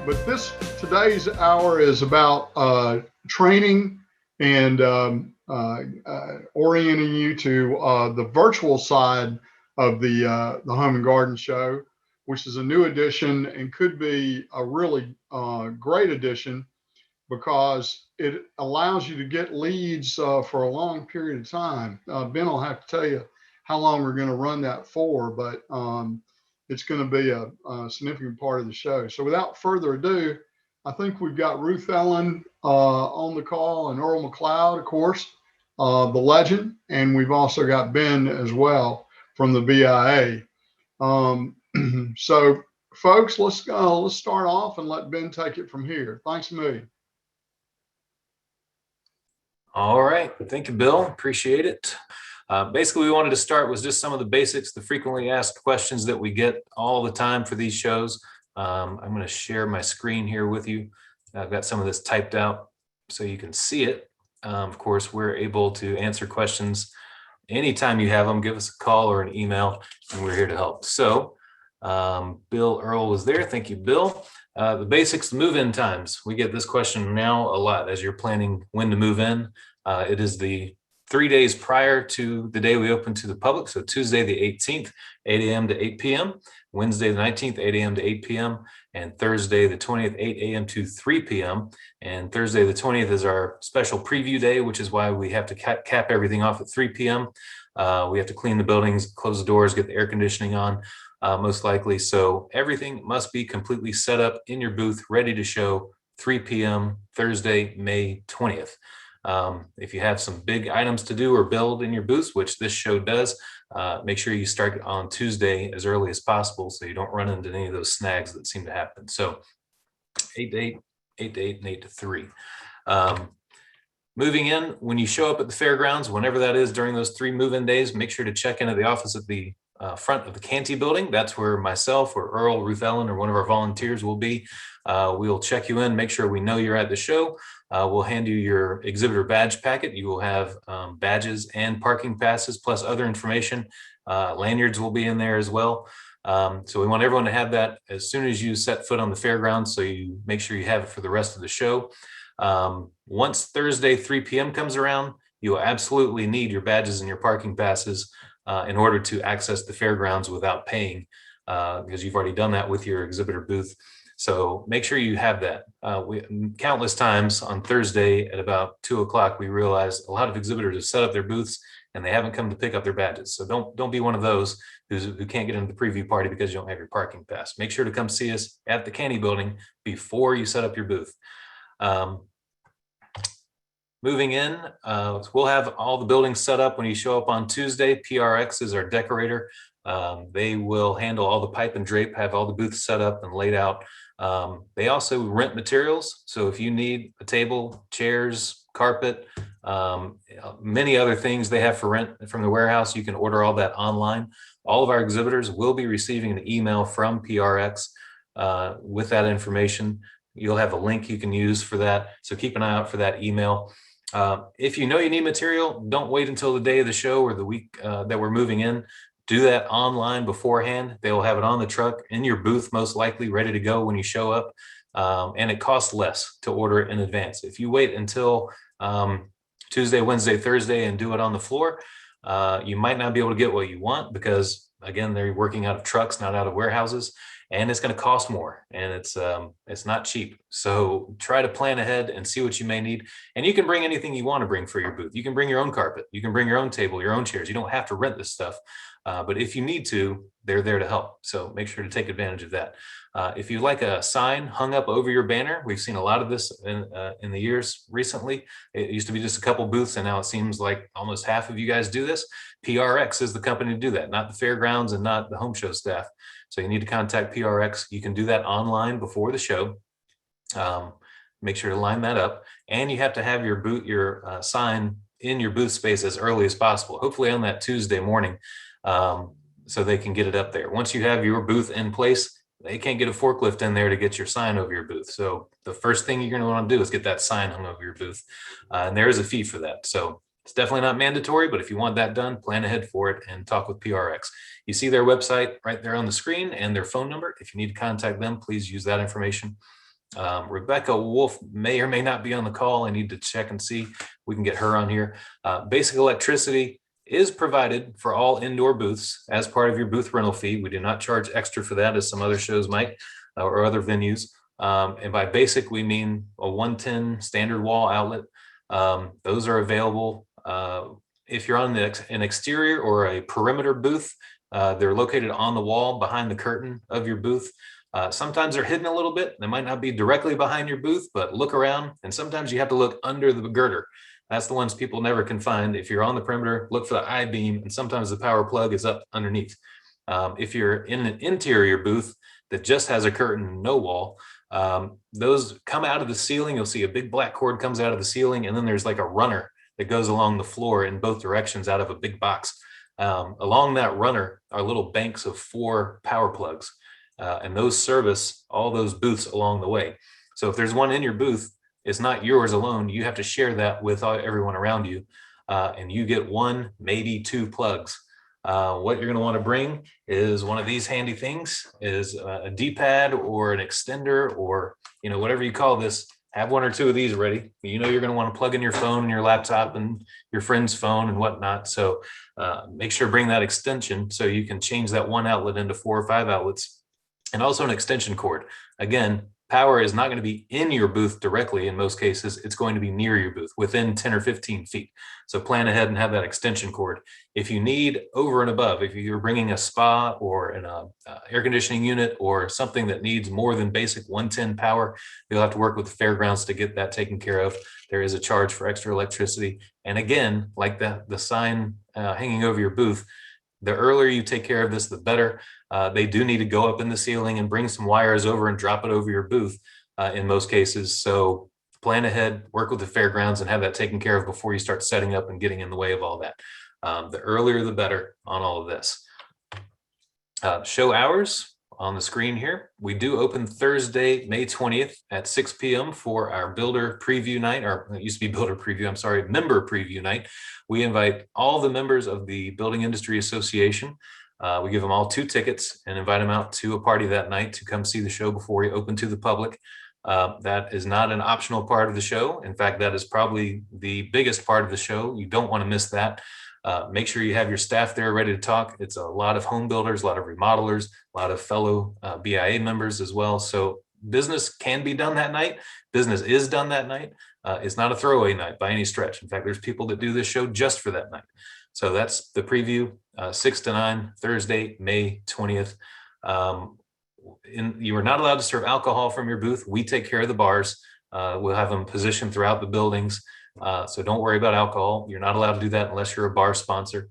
But today's hour is about training and orienting you to the virtual side of the Home and Garden Show, which is a new addition and could be a really great addition because it allows you to get leads for a long period of time. Ben will have to tell you how long we're going to run that for, but it's going to be a significant part of the show. So without further ado, I think we've got Ruth Ellen on the call and Earl McLeod, of course, the legend, and we've also got Ben as well from the BIA. So folks, let's start off and let Ben take it from here. Thanks a million. All right, thank you, Bill. Appreciate it. Basically, we wanted to start with just some of the basics, the frequently asked questions that we get all the time for these shows. I'm going to share my screen here with you. I've got some of this typed out so you can see it. Of course, we're able to answer questions anytime you have them. Give us a call or an email, and we're here to help. So, Bill Earl was there. Thank you, Bill. The basics, move-in times. We get this question now a lot as you're planning when to move in. It is the 3 days prior to the day we open to the public. So Tuesday, the 18th, 8 a.m. to 8 p.m., Wednesday, the 19th, 8 a.m. to 8 p.m., and Thursday, the 20th, 8 a.m. to 3 p.m. And Thursday, the 20th is our special preview day, which is why we have to cap everything off at 3 p.m. We have to clean the buildings, close the doors, get the air conditioning on. Most likely. So everything must be completely set up in your booth, ready to show 3 p.m. Thursday, May 20th. If you have some big items to do or build in your booths, which this show does, make sure you start on Tuesday as early as possible so you don't run into any of those snags that seem to happen. So 8 to 8, 8 to 8, and 8 to 3. Moving in, when you show up at the fairgrounds, whenever that is during those 3 move-in days, make sure to check in at the office at the front of the Canty building. That's where myself or Earl, Ruth Ellen, or one of our volunteers will be. We'll check you in, make sure we know you're at the show. We'll hand you your exhibitor badge packet. You will have badges and parking passes plus other information. Lanyards will be in there as well. So we want everyone to have that as soon as you set foot on the fairgrounds, so you make sure you have it for the rest of the show. Once Thursday 3 p.m. comes around, you will absolutely need your badges and your parking passes in order to access the fairgrounds without paying, because you've already done that with your exhibitor booth. So make sure you have that. Countless times on Thursday at about 2 o'clock, we realized a lot of exhibitors have set up their booths and they haven't come to pick up their badges. So don't be one of those who can't get into the preview party because you don't have your parking pass. Make sure to come see us at the Canty building before you set up your booth. Moving in, we'll have all the buildings set up when you show up on Tuesday. PRX is our decorator. They will handle all the pipe and drape, have all the booths set up and laid out. They also rent materials. So if you need a table, chairs, carpet, many other things they have for rent from the warehouse, you can order all that online. All of our exhibitors will be receiving an email from PRX with that information. You'll have a link you can use for that. So keep an eye out for that email. If you know you need material, don't wait until the day of the show or the week that we're moving in. Do that online beforehand. They will have it on the truck in your booth, most likely ready to go when you show up. And it costs less to order it in advance. If you wait until Tuesday, Wednesday, Thursday and do it on the floor, you might not be able to get what you want because, again, they're working out of trucks, not out of warehouses. And it's going to cost more, and it's not cheap. So try to plan ahead and see what you may need. And you can bring anything you want to bring for your booth. You can bring your own carpet. You can bring your own table, your own chairs. You don't have to rent this stuff. But if you need to, they're there to help. So make sure to take advantage of that. If you like a sign hung up over your banner, we've seen a lot of this in the years recently. It used to be just a couple booths, and now it seems like almost half of you guys do this. PRX is the company to do that, not the fairgrounds and not the home show staff. So you need to contact PRX. You can do that online before the show. Make sure to line that up. And you have to have your sign in your booth space as early as possible, hopefully on that Tuesday morning, so they can get it up there. Once you have your booth in place, they can't get a forklift in there to get your sign over your booth. So the first thing you're going to want to do is get that sign hung over your booth. And there is a fee for that. So it's definitely not mandatory, but if you want that done, plan ahead for it and talk with PRX. You see their website right there on the screen and their phone number. If you need to contact them, please use that information. Rebecca Wolf may or may not be on the call. I need to check and see if we can get her on here. Basic electricity is provided for all indoor booths as part of your booth rental fee. We do not charge extra for that as some other shows might or other venues. And by basic, we mean a 110 standard wall outlet. Those are available if you're on an exterior or a perimeter booth. They're located on the wall behind the curtain of your booth. Sometimes they're hidden a little bit. They might not be directly behind your booth, but look around, and sometimes you have to look under the girder. That's the ones people never can find. If you're on the perimeter, look for the I-beam, and sometimes the power plug is up underneath. If you're in an interior booth that just has a curtain, no wall, those come out of the ceiling. You'll see a big black cord comes out of the ceiling, and then there's like a runner that goes along the floor in both directions out of a big box. Along that runner are little banks of 4 power plugs. And those service all those booths along the way. So if there's one in your booth, it's not yours alone. You have to share that with everyone around you. And you get 1, maybe 2 plugs. What you're going to want to bring is one of these handy things, is a D-pad or an extender, or whatever you call this. Have 1 or 2 of these ready. You're going to want to plug in your phone and your laptop and your friend's phone and whatnot. So make sure to bring that extension so you can change that 1 outlet into 4 or 5 outlets. And also an extension cord. Again, power is not going to be in your booth directly. In most cases, it's going to be near your booth, within 10 or 15 feet. So plan ahead and have that extension cord. If you need over and above, if you're bringing a spa or an air conditioning unit or something that needs more than basic 110 power, you'll have to work with the fairgrounds to get that taken care of. There is a charge for extra electricity. And again, like the sign hanging over your booth, the earlier you take care of this, the better. They do need to go up in the ceiling and bring some wires over and drop it over your booth in most cases. So plan ahead, work with the fairgrounds, and have that taken care of before you start setting up and getting in the way of all that. The earlier, the better on all of this. Show hours on the screen here. We do open Thursday, May 20th at 6 p.m. for our builder preview night, or it used to be builder preview, I'm sorry, member preview night. We invite all the members of the Building Industry Association. We give them all 2 tickets and invite them out to a party that night to come see the show before we open to the public. That is not an optional part of the show. In fact, that is probably the biggest part of the show. You don't want to miss that. Make sure you have your staff there ready to talk. It's a lot of home builders, a lot of remodelers, a lot of fellow BIA members as well. So business can be done that night. Business is done that night. It's not a throwaway night by any stretch. In fact, there's people that do this show just for that night. So that's the preview, 6 to 9, Thursday, May 20th. You are not allowed to serve alcohol from your booth. We take care of the bars. We'll have them positioned throughout the buildings. So don't worry about alcohol. You're not allowed to do that unless you're a bar sponsor.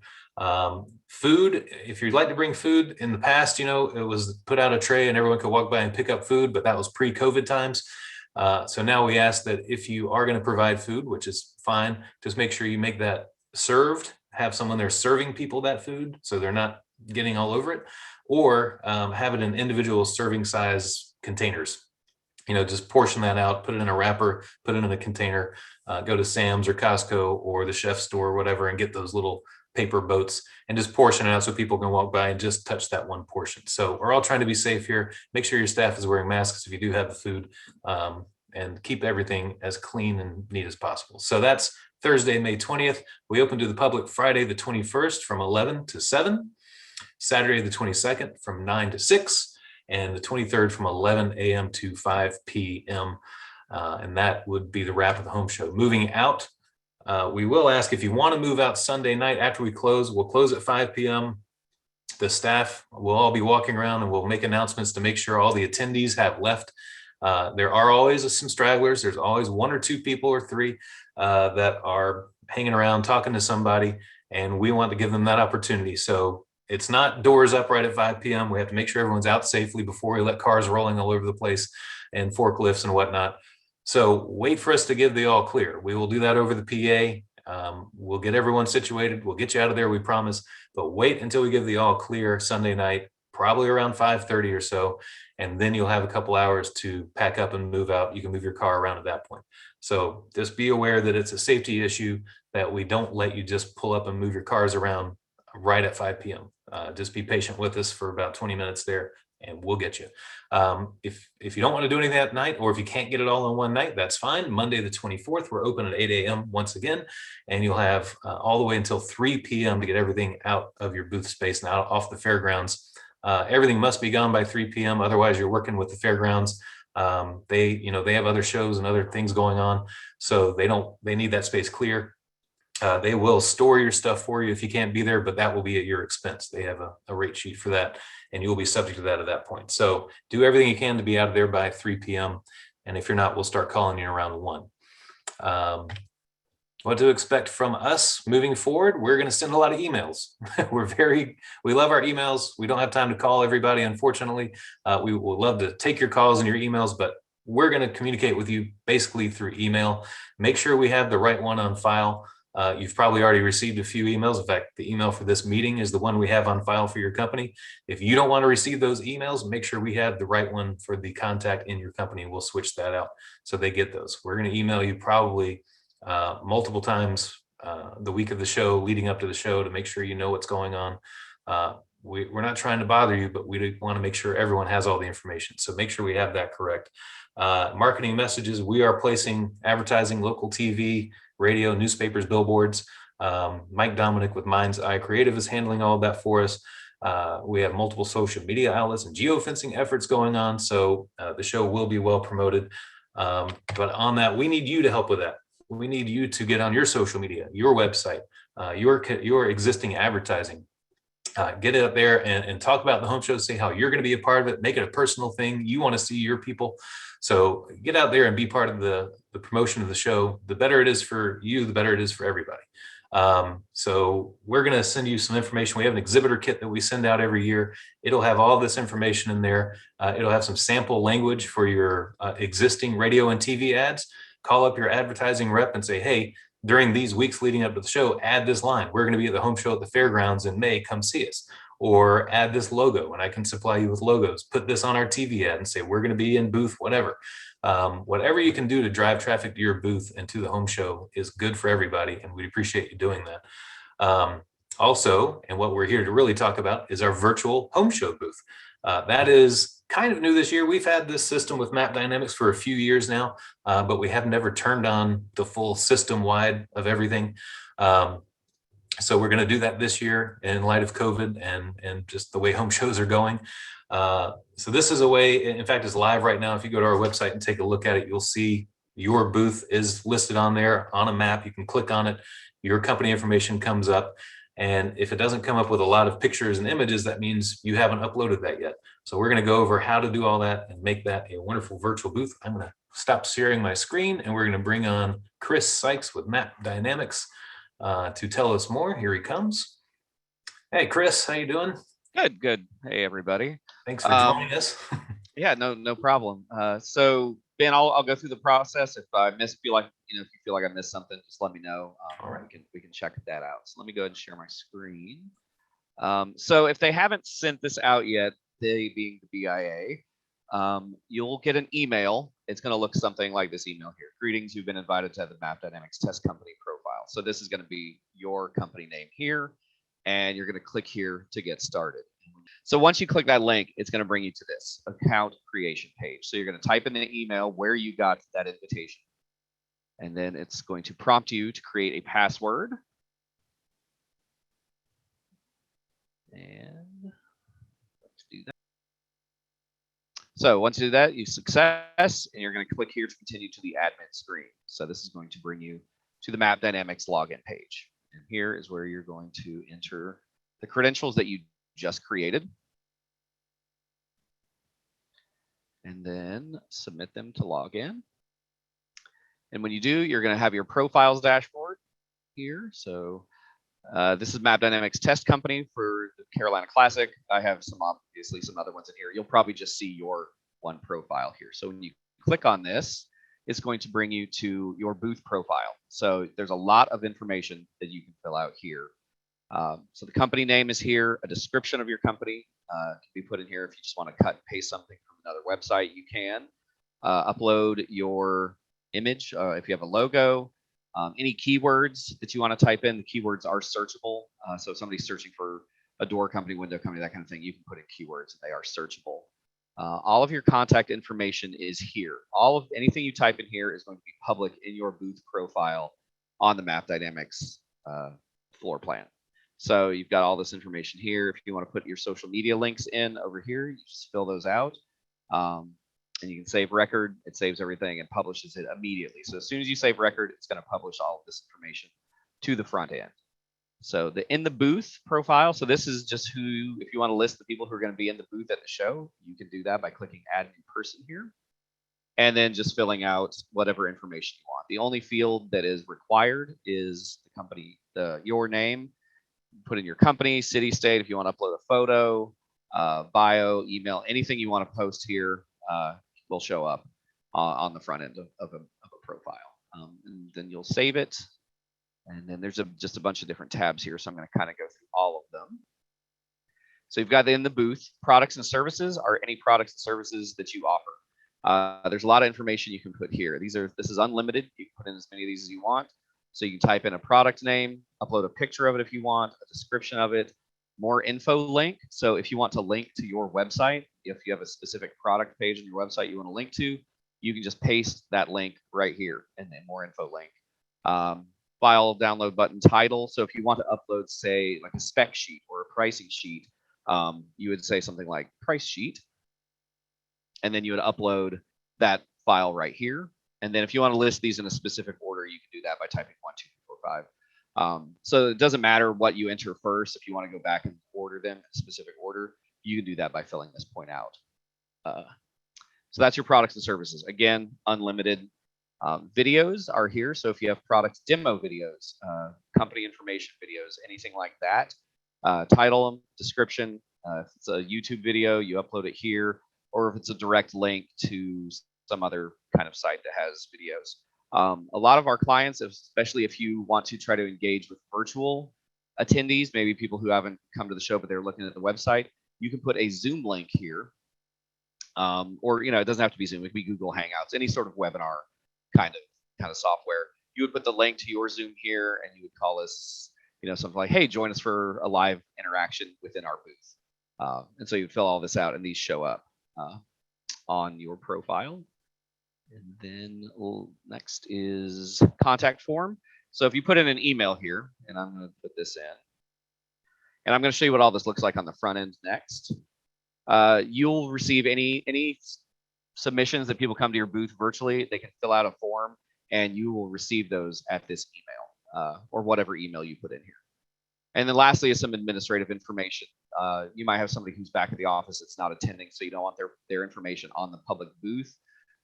Food, if you'd like to bring food, in the past, it was put out a tray and everyone could walk by and pick up food, but that was pre-COVID times. So now we ask that if you are going to provide food, which is fine, just make sure you make that served, have someone there serving people that food so they're not getting all over it, or have it in individual serving size containers. Just portion that out, put it in a wrapper, put it in a container, go to Sam's or Costco or the chef store or whatever and get those little paper boats and just portion it out so people can walk by and just touch that one portion. So we're all trying to be safe here. Make sure your staff is wearing masks if you do have the food, and keep everything as clean and neat as possible. So that's Thursday, May 20th. We open to the public Friday, the 21st from 11 to 7, Saturday, the 22nd from 9 to 6, and the 23rd from 11 a.m. to 5 p.m. And that would be the wrap of the home show. Moving out, we will ask if you want to move out Sunday night after we close. We'll close at 5 p.m. The staff will all be walking around and we'll make announcements to make sure all the attendees have left. There are always some stragglers. There's always 1 or 2 people or 3 that are hanging around talking to somebody, and we want to give them that opportunity. So it's not doors up right at 5 p.m. We have to make sure everyone's out safely before we let cars rolling all over the place and forklifts and whatnot. So wait for us to give the all clear. We will do that over the PA. We'll get everyone situated. We'll get you out of there, we promise. But wait until we give the all clear Sunday night, probably around 5:30 or so. And then you'll have a couple hours to pack up and move out. You can move your car around at that point. So just be aware that it's a safety issue, that we don't let you just pull up and move your cars around right at 5 p.m. Just be patient with us for about 20 minutes there, and we'll get you. If you don't want to do anything that night, or if you can't get it all in one night, that's fine. Monday the 24th, we're open at 8 a.m. once again, and you'll have all the way until 3 p.m. to get everything out of your booth space and out off the fairgrounds. Everything must be gone by 3 p.m. Otherwise, you're working with the fairgrounds. They have other shows and other things going on, so they need that space clear. They will store your stuff for you if you can't be there, but that will be at your expense. They have a rate sheet for that, and you'll be subject to that at that point. So do everything you can to be out of there by 3 p.m. And if you're not, we'll start calling you around 1. What to expect from us moving forward? We're going to send a lot of emails. We love our emails. We don't have time to call everybody, unfortunately. We will love to take your calls and your emails, but we're going to communicate with you basically through email. Make sure we have the right one on file. You've probably already received a few emails. In fact, the email for this meeting is the one we have on file for your company. If you don't want to receive those emails, make sure we have the right one for the contact in your company. We'll switch that out so they get those. We're going to email you probably multiple times the week of the show, leading up to the show, to make sure you know what's going on. We're not trying to bother you, but we want to make sure everyone has all the information. So make sure we have that correct. Marketing messages, we are placing advertising, local TV, radio, newspapers, billboards. Mike Dominic with Mind's Eye Creative is handling all of that for us. We have multiple social media outlets and geofencing efforts going on. So the show will be well promoted. But on that, we need you to help with that. We need you to get on your social media, your website, your existing advertising. Get it up there and talk about the home show, say how you're going to be a part of it, make it a personal thing. You want to see your people. So get out there and be part of the promotion of the show. The better it is for you, the better it is for everybody. So we're going to send you some information. We have an exhibitor kit that we send out every year. It'll have all this information in there. It'll have some sample language for your existing radio and TV ads. Call up your advertising rep and say, hey, during these weeks leading up to the show, add this line. We're going to be at the home show at the fairgrounds in May. Come see us. Or add this logo, and I can supply you with logos. Put this on our TV ad and say, we're going to be in booth, whatever. Whatever you can do to drive traffic to your booth and to the home show is good for everybody, and we appreciate you doing that. Also, and what we're here to really talk about is our virtual home show booth. That is kind of new this year. We've had this system with Map Dynamics for a few years now, but we have never turned on the full system wide of everything. So we're going to do that this year in light of COVID and just the way home shows are going. So this is a way, in fact, it's live right now. If you go to our website and take a look at it, you'll see your booth is listed on there on a map. You can click on it. Your company information comes up. And if it doesn't come up with a lot of pictures and images, that means you haven't uploaded that yet. So we're going to go over how to do all that and make that a wonderful virtual booth. I'm going to stop sharing my screen, and we're going to bring on Chris Sykes with Map Dynamics to tell us more. Here he comes. Hey, Chris, how you doing? Good. Hey, everybody. Thanks for joining us. Yeah, no problem. So Ben, I'll go through the process. If I if you feel like I missed something, just let me know. All right. We can check that out. So let me go ahead and share my screen. So if they haven't sent this out yet, they being the BIA, you'll get an email. It's going to look something like this email here. Greetings, you've been invited to the Map Dynamics Test Company profile. So this is going to be your company name here, and you're going to click here to get started. So once you click that link, it's going to bring you to this account creation page. So you're going to type in the email where you got that invitation, and then it's going to prompt you to create a password. And let's do that. So once you do that, you success, and you're going to click here to continue to the admin screen. So this is going to bring you to the Map Dynamics login page. And here is where you're going to enter the credentials that you just created, and then submit them to log in. And when you do, you're going to have your profiles dashboard here. So this is Map Dynamics Test Company for the Carolina Classic. I have obviously some other ones in here. You'll probably just see your one profile here. So when you click on this, it's going to bring you to your booth profile. So there's a lot of information that you can fill out here. So the company name is here. A description of your company can be put in here. If you just want to cut and paste something from another website, you can. Upload your image if you have a logo. Any keywords that you want to type in, the keywords are searchable. So if somebody's searching for a door company, window company, that kind of thing, you can put in keywords and they are searchable. All of your contact information is here. Anything you type in here is going to be public in your booth profile on the Map Dynamics floor plan. So you've got all this information here. If you want to put your social media links in over here, you just fill those out. And you can save record. It saves everything and publishes it immediately. So as soon as you save record, it's going to publish all of this information to the front end. So the in the booth profile. So this is just who, if you want to list the people who are going to be in the booth at the show, you can do that by clicking add new person here. And then just filling out whatever information you want. The only field that is required is the company, your name. Put in your company, city, state. If you want to upload a photo, bio, email, anything you want to post here will show up on the front end of a profile. And then you'll save it. And then there's just a bunch of different tabs here. So I'm going to kind of go through all of them. So you've got in the booth, products and services are any products and services that you offer. There's a lot of information you can put here. This is unlimited. You can put in as many of these as you want. So you can type in a product name, upload a picture of it if you want, a description of it, more info link. So if you want to link to your website, if you have a specific product page on your website you want to link to, you can just paste that link right here and then more info link. File download button title. So if you want to upload, say, like a spec sheet or a pricing sheet, you would say something like price sheet. And then you would upload that file right here. And then if you want to list these in a specific order, you can do that by typing 1, 2, 3, 4, 5. So it doesn't matter what you enter first. If you want to go back and order them in a specific order, you can do that by filling this point out. So that's your products and services. Again, unlimited. Videos are here. So if you have product demo videos, company information videos, anything like that, title them, description. If it's a YouTube video, you upload it here. Or if it's a direct link to some other kind of site that has videos. A lot of our clients, especially if you want to try to engage with virtual attendees, maybe people who haven't come to the show but they're looking at the website, you can put a Zoom link here. Or it doesn't have to be Zoom, it could be Google Hangouts, any sort of webinar kind of software. You would put the link to your Zoom here and you would call us, something like, hey, join us for a live interaction within our booth. And so you fill all this out and these show up on your profile. And then next is contact form. So if you put in an email here, and I'm going to put this in, and I'm going to show you what all this looks like on the front end next. You'll receive any submissions that people come to your booth virtually. They can fill out a form, and you will receive those at this email or whatever email you put in here. And then lastly is some administrative information. You might have somebody who's back at the office that's not attending, so you don't want their information on the public booth.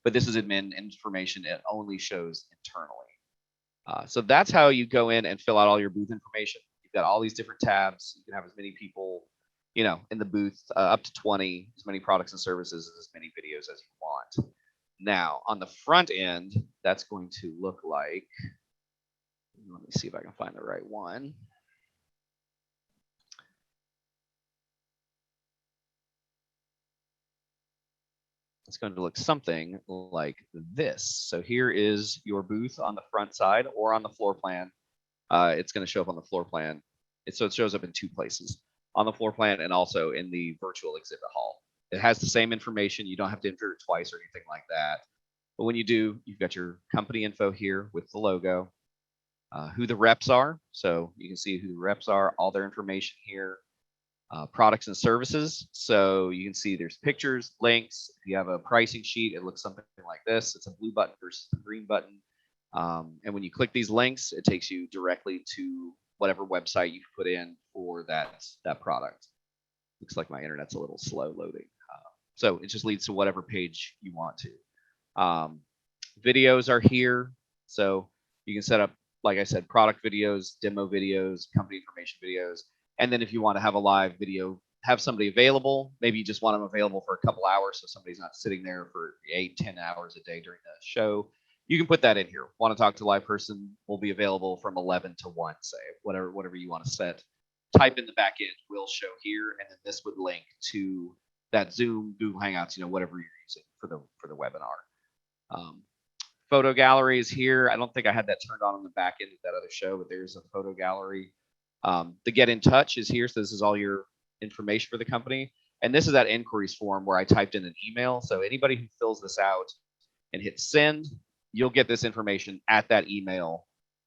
But this is admin information. It only shows internally. So that's how you go in and fill out all your booth information. You've got all these different tabs. You can have as many people, in the booth, up to 20, as many products and services, as many videos as you want. Now, on the front end, that's going to look like, let me see if I can find the right one. It's going to look something like this. So here is your booth on the front side or on the floor plan. It's going to show up on the floor plan. So it shows up in two places, on the floor plan and also in the virtual exhibit hall. It has the same information. You don't have to enter it twice or anything like that. But when you do, you've got your company info here with the logo, who the reps are. So you can see who the reps are, all their information here. Products and services. So you can see there's pictures, links. If you have a pricing sheet, it looks something like this. It's a blue button versus a green button. And when you click these links, it takes you directly to whatever website you put in for that product. Looks like my internet's a little slow loading. So it just leads to whatever page you want to. Videos are here. So you can set up, like I said, product videos, demo videos, company information videos. And then if you want to have a live video, have somebody available, maybe you just want them available for a couple hours so somebody's not sitting there for 8-10 hours a day during the show. You can put that in here. Want to talk to a live person, will be available from 11 to 1, say, whatever you want to set. Type in the back end, will show here, and then this would link to that Zoom, Google Hangouts, whatever you're using for the webinar. Photo gallery is here. I don't think I had that turned on the back end of that other show, but there's a photo gallery. The get in touch is here. So this is all your information for the company. And this is that inquiries form where I typed in an email. So anybody who fills this out and hits send, you'll get this information at that email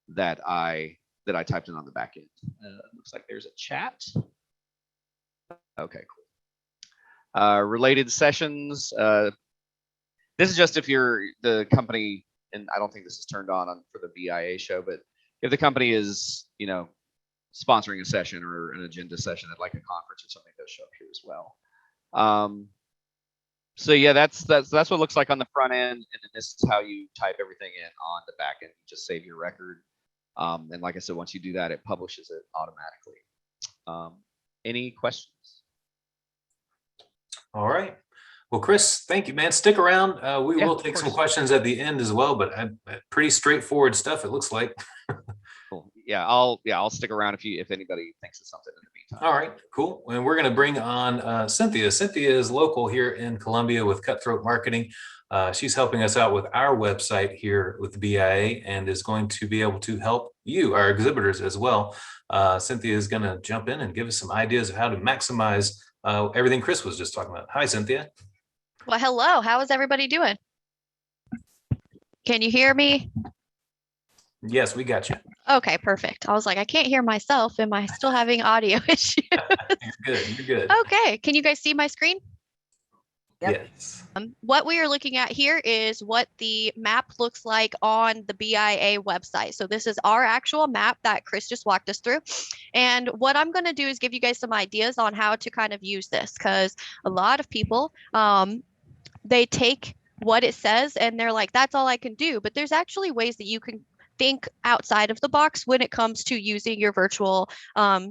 that I typed in on the back end. Looks like there's a chat. Okay, cool. Related sessions. This is just if you're the company, and I don't think this is turned on for the BIA show, but if the company is, sponsoring a session or an agenda session at like a conference or something, they'll show up here as well. So yeah, that's what it looks like on the front end, and then this is how you type everything in on the back end. You just save your record, and like I said, once you do that, it publishes it automatically. Any questions? All right. Well, Chris, thank you, man. Stick around. We Yeah, will take some questions at the end as well, but pretty straightforward stuff, it looks like. Cool. Yeah, I'll stick around if anybody thinks of something in the meantime. All right, cool. And we're going to bring on Cynthia. Cynthia is local here in Columbia with Cutthroat Marketing. She's helping us out with our website here with the BIA and is going to be able to help you, our exhibitors, as well. Cynthia is going to jump in and give us some ideas of how to maximize everything Chris was just talking about. Hi, Cynthia. Well, hello. How is everybody doing? Can you hear me? Yes, we got you. Okay, perfect. I was like, I can't hear myself. Am I still having audio issues? You're good. You're good. Okay. Can you guys see my screen? Yep. Yes. What we are looking at here is what the map looks like on the BIA website. So this is our actual map that Chris just walked us through. And what I'm going to do is give you guys some ideas on how to kind of use this, because a lot of people, they take what it says and they're like, that's all I can do. But there's actually ways that you can think outside of the box when it comes to using your virtual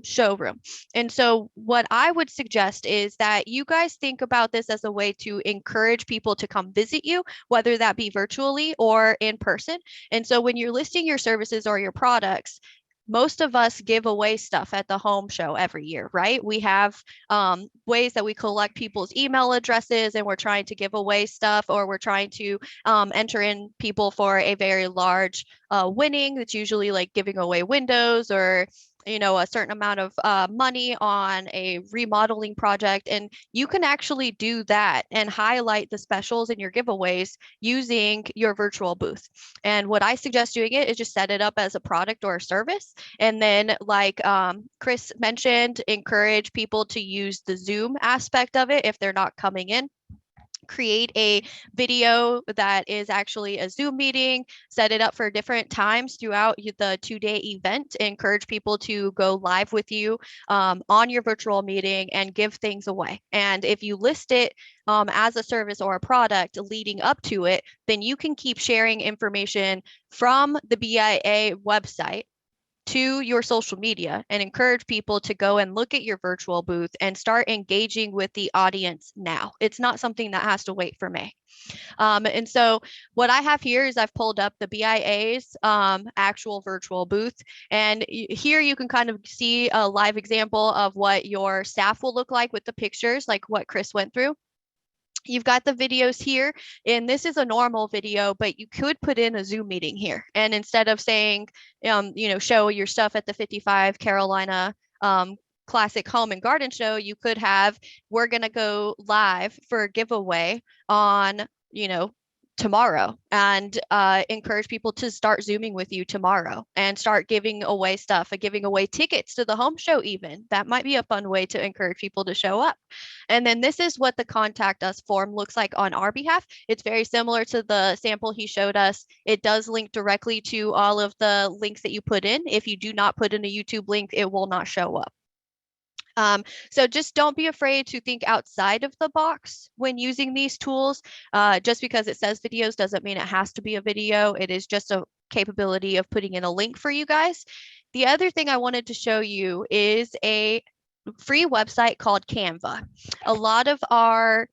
showroom. And so what I would suggest is that you guys think about this as a way to encourage people to come visit you, whether that be virtually or in person. And so when you're listing your services or your products, most of us give away stuff at the home show every year, right? We have ways that we collect people's email addresses and we're trying to give away stuff, or we're trying to enter in people for a very large winning that's usually like giving away windows or a certain amount of money on a remodeling project. And you can actually do that and highlight the specials in your giveaways using your virtual booth. And what I suggest doing it is just set it up as a product or a service. And then like Chris mentioned, encourage people to use the Zoom aspect of it if they're not coming in. Create a video that is actually a Zoom meeting, set it up for different times throughout the 2-day event, encourage people to go live with you on your virtual meeting and give things away. And if you list it as a service or a product leading up to it, then you can keep sharing information from the BIA website to your social media and encourage people to go and look at your virtual booth and start engaging with the audience now. It's not something that has to wait for May. And so what I have here is I've pulled up the BIA's actual virtual booth. And here you can kind of see a live example of what your staff will look like with the pictures, like what Chris went through. You've got the videos here, and this is a normal video, but you could put in a Zoom meeting here. And instead of saying, show your stuff at the 55 Carolina Classic Home and Garden Show, you could have, we're going to go live for a giveaway on, tomorrow, and encourage people to start Zooming with you tomorrow and start giving away stuff and giving away tickets to the home show even. That might be a fun way to encourage people to show up. And then this is what the contact us form looks like on our behalf. It's very similar to the sample he showed us. It does link directly to all of the links that you put in. If you do not put in a YouTube link, it will not show up. So just don't be afraid to think outside of the box when using these tools. Just because it says videos doesn't mean it has to be a video. It is just a capability of putting in a link for you guys. The other thing I wanted to show you is a free website called Canva. A lot of our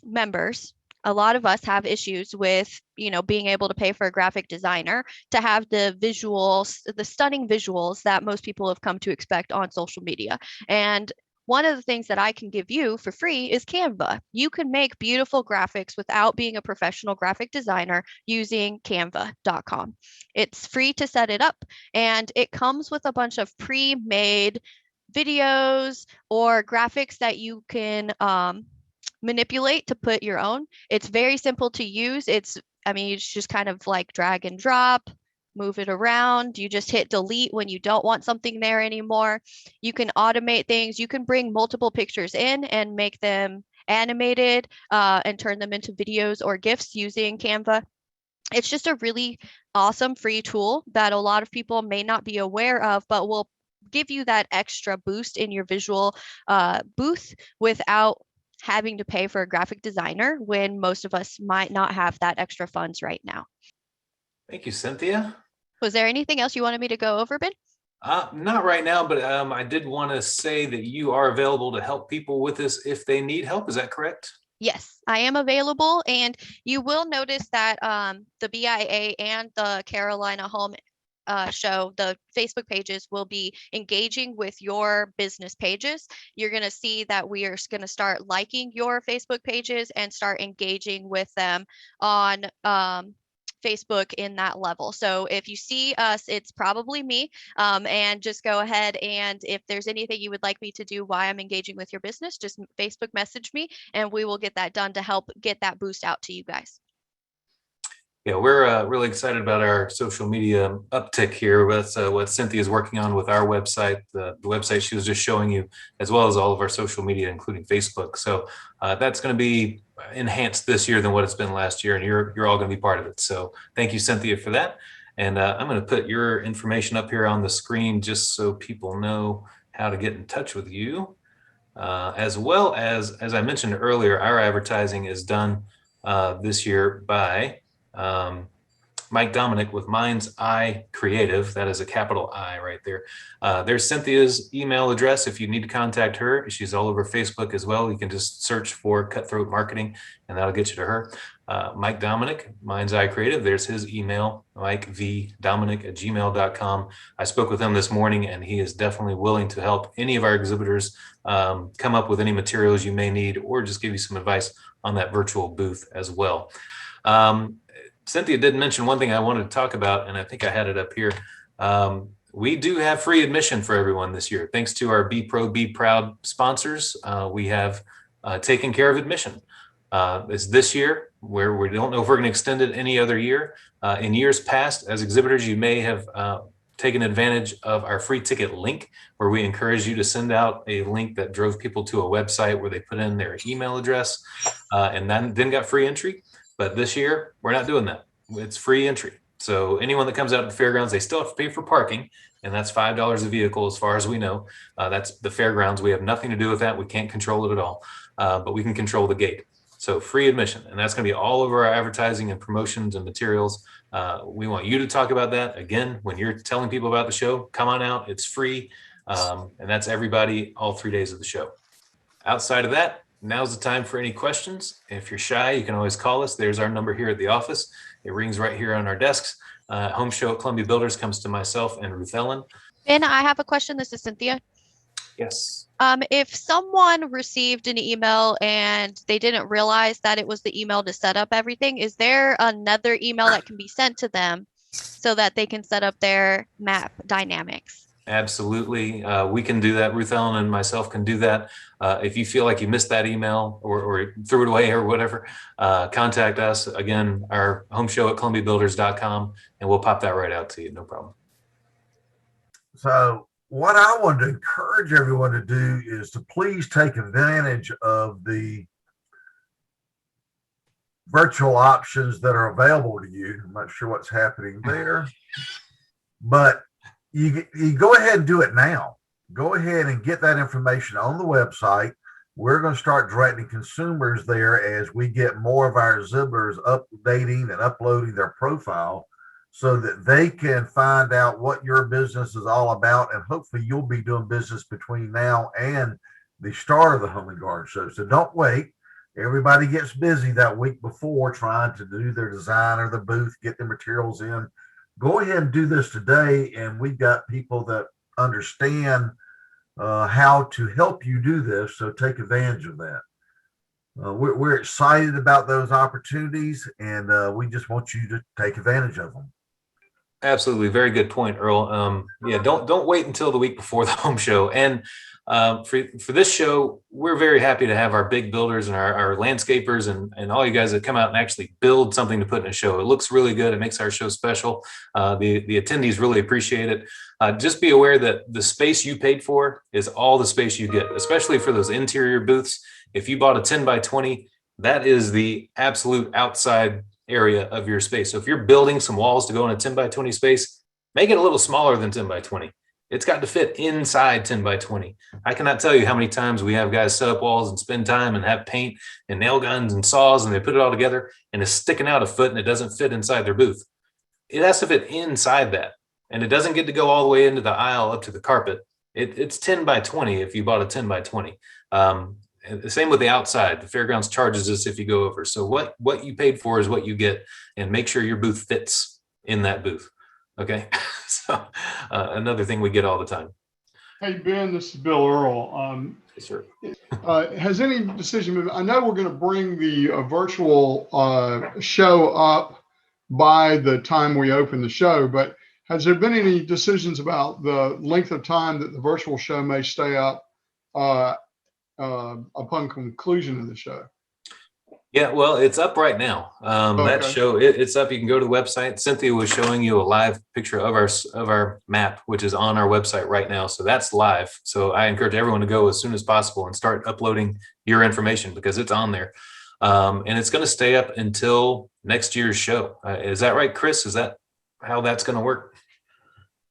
members, a lot of us have issues with, being able to pay for a graphic designer to have the visuals, the stunning visuals that most people have come to expect on social media. And one of the things that I can give you for free is Canva. You can make beautiful graphics without being a professional graphic designer using canva.com. It's free to set it up, and it comes with a bunch of pre-made videos or graphics that you can manipulate to put your own. It's very simple to use. I mean, it's just kind of like drag and drop, move it around. You just hit delete when you don't want something there anymore. You can automate things. You can bring multiple pictures in and make them animated and turn them into videos or GIFs using Canva. It's just a really awesome free tool that a lot of people may not be aware of, but will give you that extra boost in your visual booth without having to pay for a graphic designer when most of us might not have that extra funds right now. Thank you, Cynthia. Was there anything else you wanted me to go over, Ben? Not right now, but I did want to say that you are available to help people with this if they need help. Is that correct? Yes, I am available, and you will notice that the BIA and the Carolina Home Show, the Facebook pages will be engaging with your business pages. You're going to see that we are going to start liking your Facebook pages and start engaging with them on Facebook in that level. So if you see us, it's probably me. And just go ahead, and if there's anything you would like me to do while I'm engaging with your business, just Facebook message me and we will get that done to help get that boost out to you guys. Yeah, we're really excited about our social media uptick here. That's what Cynthia is working on with our website, the website she was just showing you, as well as all of our social media, including Facebook. So that's going to be enhanced this year than what it's been last year, and you're all going to be part of it. So thank you, Cynthia, for that. And I'm going to put your information up here on the screen just so people know how to get in touch with you. As well as I mentioned earlier, our advertising is done this year by Mike Dominic with Mind's Eye Creative. That is a capital I right there. There's Cynthia's email address if you need to contact her. She's all over Facebook as well. You can just search for Cutthroat Marketing and that'll get you to her. Mike Dominic, Mind's Eye Creative. There's his email, mikevdominic@gmail.com. I spoke with him this morning and he is definitely willing to help any of our exhibitors come up with any materials you may need or just give you some advice on that virtual booth as well. Cynthia did mention one thing I wanted to talk about, and I think I had it up here. We do have free admission for everyone this year. Thanks to our Be Pro, Be Proud sponsors, we have taken care of admission. It's this year where we don't know if we're going to extend it any other year. In years past, as exhibitors, you may have taken advantage of our free ticket link, where we encourage you to send out a link that drove people to a website where they put in their email address and then got free entry. But this year, we're not doing that. It's free entry. So anyone that comes out to the fairgrounds, they still have to pay for parking, and that's $5 a vehicle as far as we know. That's the fairgrounds. We have nothing to do with that. We can't control it at all, but we can control the gate. So free admission, and that's going to be all over our advertising and promotions and materials. We want you to talk about that. Again, when you're telling people about the show, come on out. It's free, and that's everybody all 3 days of the show. Outside of that, now's the time for any questions. If you're shy, you can always call us. There's our number here at the office. It rings right here on our desks. Home Show at Columbia Builders comes to myself and Ruth Ellen. Ben, I have a question. This is Cynthia. Yes. If someone received an email and they didn't realize that it was the email to set up everything, is there another email that can be sent to them so that they can set up their map dynamics? Absolutely. We can do that. Ruth Ellen and myself can do that. If you feel like you missed that email or threw it away or whatever, contact us. Again, our home show at columbiabuilders.com, and we'll pop that right out to you. No problem. So what I want to encourage everyone to do is to please take advantage of the virtual options that are available to you. I'm not sure what's happening there, but you go ahead and do it now. Go ahead and get that information on the website. We're going to start directing consumers there as we get more of our exhibitors updating and uploading their profile so that they can find out what your business is all about. And hopefully you'll be doing business between now and the start of the Home and Garden Show. So don't wait. Everybody gets busy that week before trying to do their design or the booth, get the materials in. Go ahead and do this today, and we've got people that understand how to help you do this, so take advantage of that. We're excited about those opportunities, and we just want you to take advantage of them. Absolutely. Very good point, Earl. Yeah, don't wait until the week before the home show. And for this show, we're very happy to have our big builders and our landscapers and all you guys that come out and actually build something to put in a show. It looks really good. It makes our show special. The attendees really appreciate it. Just be aware that the space you paid for is all the space you get, especially for those interior booths. If you bought a 10 by 20, that is the absolute outside area of your space. So if you're building some walls to go in a 10 by 20 space, make it a little smaller than 10 by 20. It's got to fit inside 10 by 20. I cannot tell you how many times we have guys set up walls and spend time and have paint and nail guns and saws, and they put it all together and it's sticking out a foot and it doesn't fit inside their booth. It has to fit inside that. And it doesn't get to go all the way into the aisle up to the carpet. It's 10 by 20 if you bought a 10 by 20. And the same with the outside. The fairgrounds charges us if you go over. So what you paid for is what you get, and make sure your booth fits in that booth. Okay. So another thing we get all the time. Hey, Ben, this is Bill Earl. Yes, sir. Has any decision been, I know we're going to bring the virtual show up by the time we open the show, but has there been any decisions about the length of time that the virtual show may stay up upon conclusion of the show? Yeah, well, it's up right now. That Okay. show, it's up. You can go to the website. Cynthia was showing you a live picture of our map, which is on our website right now. So that's live. So I encourage everyone to go as soon as possible and start uploading your information because it's on there. And it's going to stay up until next year's show. Is that right, Chris? Is that how that's going to work?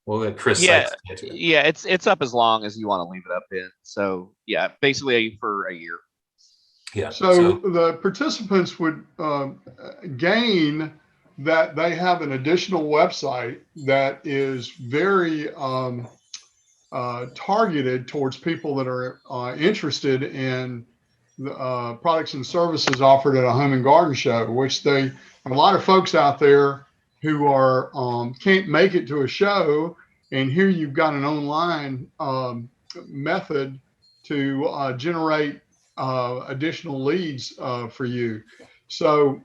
Well, let Chris. Yeah, answer that. yeah, it's up as long as you want to leave it up in. So yeah, basically for a year. Yeah. So the participants would gain that they have an additional website that is very targeted towards people that are interested in the products and services offered at a home and garden show, which a lot of folks out there who are can't make it to a show, and here you've got an online method to generate additional leads for you. So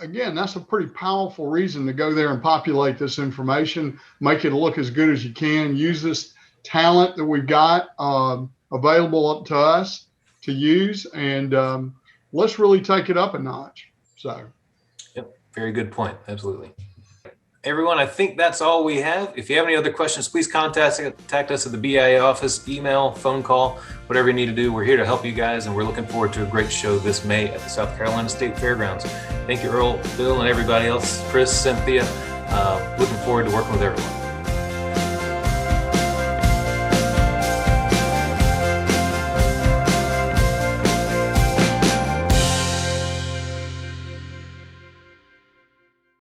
again, that's a pretty powerful reason to go there and populate this information, make it look as good as you can, use this talent that we've got available to us to use, and let's really take it up a notch. So. Yep. Very good point. Absolutely. Everyone, I think that's all we have. If you have any other questions, please contact us at the BIA office, email, phone call, whatever you need to do. We're here to help you guys, and we're looking forward to a great show this May at the South Carolina State Fairgrounds. Thank you, Earl, Bill, and everybody else, Chris, Cynthia. Looking forward to working with everyone.